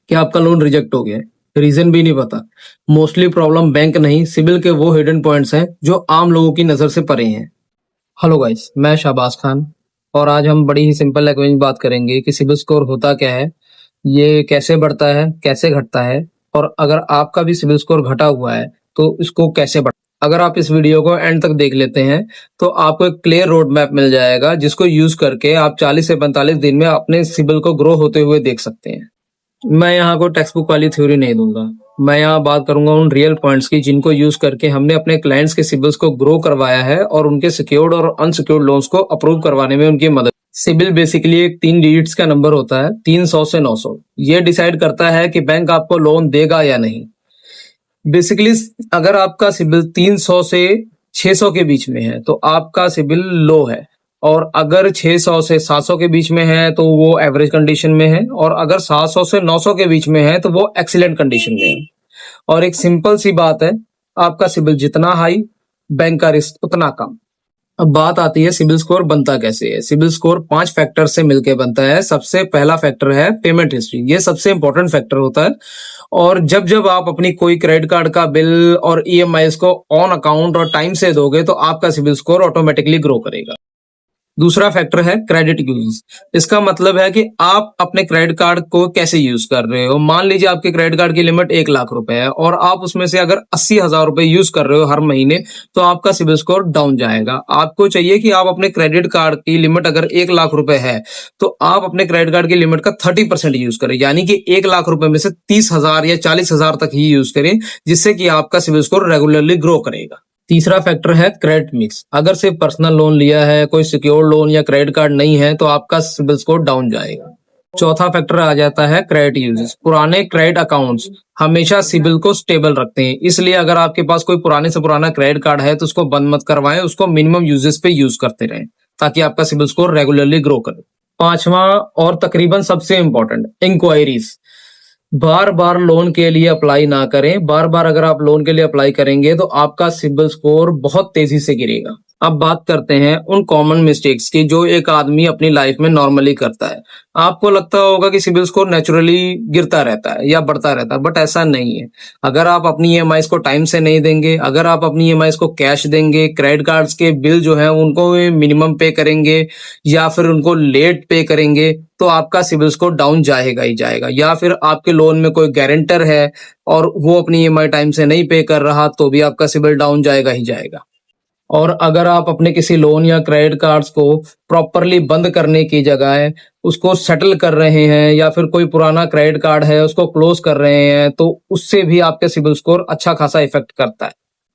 कि आपका loan reject हो गया है, रीजन भी नहीं पता। मोस्टली प्रॉब्लम बैंक नहीं, सिबिल के वो हिडन पॉइंट्स हैं जो आम लोगों की नजर से परे हैं। हेलो गाइस, मैं शाहबाज खान और आज हम बड़ी ही सिंपल लैंग्वेज में बात करेंगे कि सिबिल स्कोर होता क्या है, ये कैसे बढ़ता है, कैसे घटता है, और अगर आपका भी सिबिल स्कोर घटा हुआ है तो इसको कैसे बढ़। अगर आप इस वीडियो को एंड तक देख लेते हैं तो आपको एक क्लियर रोड मैप मिल जाएगा जिसको यूज करके आप 40 से 45 दिन में अपने सिबिल को ग्रो होते हुए देख सकते हैं। मैं यहाँ को टेक्स्ट बुक वाली थ्योरी नहीं दूंगा, मैं यहाँ बात करूंगा उन रियल पॉइंट्स की जिनको यूज करके हमने अपने क्लाइंट्स के सिबिल्स को ग्रो करवाया है और उनके सिक्योर्ड और अनसिक्योर्ड लोन्स को अप्रूव करवाने में उनकी मदद। सिबिल बेसिकली एक 3 डिजिट्स का नंबर होता है, 300 से 900। ये डिसाइड करता है कि बैंक आपको लोन देगा या नहीं। बेसिकली अगर आपका सिबिल 300 से 600 के बीच में है तो आपका सिबिल लो है, और अगर 600 से 700 के बीच में है तो वो एवरेज कंडीशन में है, और अगर 700 से 900 के बीच में है तो वो एक्सीलेंट कंडीशन में है। और एक सिंपल सी बात है, आपका सिबिल जितना हाई, बैंक का रिस्क उतना कम। अब बात आती है सिबिल स्कोर बनता कैसे है। सिबिल स्कोर 5 फैक्टर से मिलकर बनता है। सबसे पहला फैक्टर है पेमेंट हिस्ट्री, ये सबसे इंपॉर्टेंट फैक्टर होता है। और जब जब आप अपनी कोई क्रेडिट कार्ड का बिल और ईएमआई को ऑन अकाउंट और टाइम से दोगे तो आपका सिबिल स्कोर ऑटोमेटिकली ग्रो करेगा। दूसरा फैक्टर है क्रेडिट यूज। इसका मतलब है कि आप अपने क्रेडिट कार्ड को कैसे यूज कर रहे हो। मान लीजिए आपके क्रेडिट कार्ड की लिमिट 1 लाख रुपए है और आप उसमें से अगर 80,000 रुपए यूज कर रहे हो हर महीने, तो आपका सिबिल स्कोर डाउन जाएगा। आपको चाहिए कि आप अपने क्रेडिट कार्ड की लिमिट अगर 1 लाख रुपए है तो आप अपने क्रेडिट कार्ड की लिमिट का 30% यूज करें, यानी कि 1 लाख रुपए में से 30,000 या 40,000 तक ही यूज करें, जिससे कि आपका सिबिल स्कोर रेगुलरली ग्रो करेगा। तीसरा फैक्टर है क्रेडिट मिक्स। अगर सिर्फ पर्सनल लोन लिया है, कोई सिक्योर्ड लोन या क्रेडिट कार्ड नहीं है, तो आपका सिबिल स्कोर डाउन जाएगा। चौथा फैक्टर आ जाता है क्रेडिट यूजेस। पुराने क्रेडिट अकाउंट्स हमेशा सिबिल को स्टेबल रखते हैं, इसलिए अगर आपके पास कोई पुराने से पुराना क्रेडिट कार्ड है तो उसको बंद मत करवाएं, उसको मिनिमम यूजेस पे यूज करते रहें ताकि आपका सिबिल स्कोर रेगुलरली ग्रो करे। पांचवा और तकरीबन सबसे इंपॉर्टेंट, इंक्वायरीज। बार बार लोन के लिए अप्लाई ना करें। बार बार अगर आप लोन के लिए अप्लाई करेंगे तो आपका सिबिल स्कोर बहुत तेजी से गिरेगा। अब बात करते हैं उन कॉमन मिस्टेक्स की जो एक आदमी अपनी लाइफ में नॉर्मली करता है। आपको लगता होगा कि सिबिल स्कोर नेचुरली गिरता रहता है या बढ़ता रहता है, बट ऐसा नहीं है। अगर आप अपनी ईएमआई को टाइम से नहीं देंगे, अगर आप अपनी ईएमआई को कैश देंगे, क्रेडिट कार्ड्स के बिल जो है उनको मिनिमम पे करेंगे या फिर उनको लेट पे करेंगे, तो आपका सिबिल स्कोर डाउन जाएगा ही जाएगा। या फिर आपके लोन में कोई गारंटर है और वो अपनी ईएमआई टाइम से नहीं पे कर रहा, तो भी आपका सिबिल डाउन जाएगा ही जाएगा। और अगर आप अपने किसी लोन या क्रेडिट कार्ड्स को प्रॉपरली बंद करने की जगह उसको सेटल कर रहे हैं, या फिर कोई पुराना क्रेडिट कार्ड है उसको क्लोज कर रहे हैं, तो उससे भी आपके सिबिल स्कोर अच्छा खासा इफेक्ट करता है।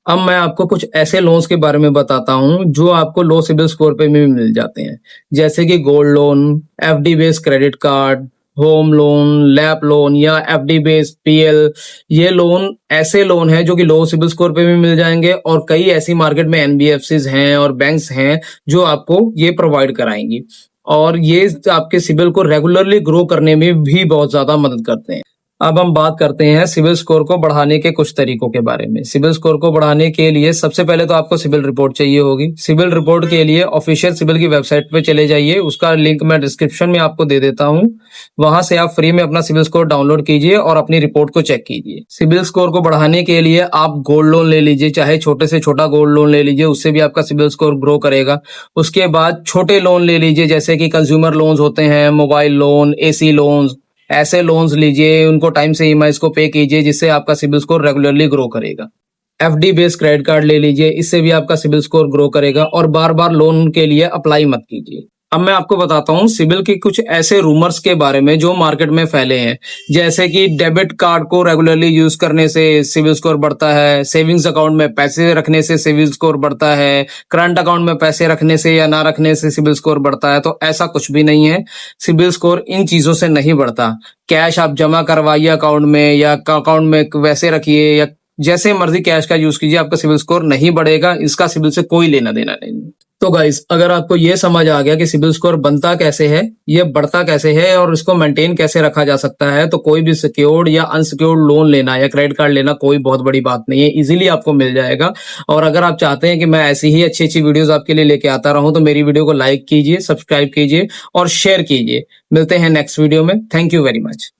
अब मैं आपको कुछ ऐसे लोन्स के बारे में बताता हूं जो आपको लो सिबिल स्कोर पे भी मिल जाते हैं, जैसे कि gold loan, FD based credit card, home loan, lap loan या एफडी बेस्ड पीएल। ये लोन ऐसे लोन है जो कि लो सिबिल स्कोर पे भी मिल जाएंगे, और कई ऐसी मार्केट में एनबीएफसीज हैं और बैंक्स हैं जो आपको ये प्रोवाइड कराएंगी, और ये आपके सिबिल को रेगुलरली ग्रो करने में भी बहुत ज्यादा मदद करते हैं। अब हम बात करते हैं सिबिल स्कोर को बढ़ाने के कुछ तरीकों के बारे में। सिबिल स्कोर को बढ़ाने के लिए सबसे पहले तो आपको सिबिल रिपोर्ट चाहिए होगी। सिबिल रिपोर्ट के लिए ऑफिशियल सिबिल की वेबसाइट पे चले जाइए, उसका लिंक मैं डिस्क्रिप्शन में आपको दे देता हूं। वहां से आप फ्री में अपना सिबिल स्कोर डाउनलोड कीजिए और अपनी रिपोर्ट को चेक कीजिए। सिबिल स्कोर को बढ़ाने के लिए आप गोल्ड लोन ले लीजिए, चाहे छोटे से छोटा गोल्ड लोन ले लीजिए, उससे भी आपका सिबिल स्कोर ग्रो करेगा। उसके बाद छोटे लोन ले लीजिए, जैसे कि कंज्यूमर लोन्स होते हैं, मोबाइल लोन, एसी लोन्स, ऐसे लोन्स लीजिए, उनको टाइम से ईएमआई को पे कीजिए, जिससे आपका सिबिल स्कोर रेगुलरली ग्रो करेगा। एफडी बेस्ड क्रेडिट कार्ड ले लीजिए, इससे भी आपका सिबिल स्कोर ग्रो करेगा। और बार बार लोन के लिए अप्लाई मत कीजिए। अब मैं आपको बताता हूँ सिबिल के कुछ ऐसे रूमर्स के बारे में जो मार्केट में फैले हैं, जैसे कि डेबिट कार्ड को रेगुलरली यूज करने से सिबिल स्कोर बढ़ता है, सेविंग्स अकाउंट में पैसे रखने से सिबिल स्कोर बढ़ता है, करंट अकाउंट में पैसे रखने से या ना रखने से सिबिल स्कोर बढ़ता है। तो ऐसा कुछ भी नहीं है, सिबिल स्कोर इन चीजों से नहीं बढ़ता। कैश आप जमा करवाइए अकाउंट में, या अकाउंट में वैसे रखिए, या जैसे मर्जी कैश का यूज कीजिए, आपका सिबिल स्कोर नहीं बढ़ेगा। इसका सिबिल से कोई लेना देना नहीं। तो गाइस, अगर आपको ये समझ आ गया कि सिबिल स्कोर बनता कैसे है, ये बढ़ता कैसे है और इसको मेंटेन कैसे रखा जा सकता है, तो कोई भी सिक्योर्ड या अनसिक्योर्ड लोन लेना या क्रेडिट कार्ड लेना कोई बहुत बड़ी बात नहीं है, इजीली आपको मिल जाएगा। और अगर आप चाहते हैं कि मैं ऐसी ही अच्छी अच्छी वीडियोस आपके लिए लेके आता रहूं, तो मेरी वीडियो को लाइक कीजिए, सब्सक्राइब कीजिए और शेयर कीजिए। मिलते हैं नेक्स्ट वीडियो में। Thank you very much.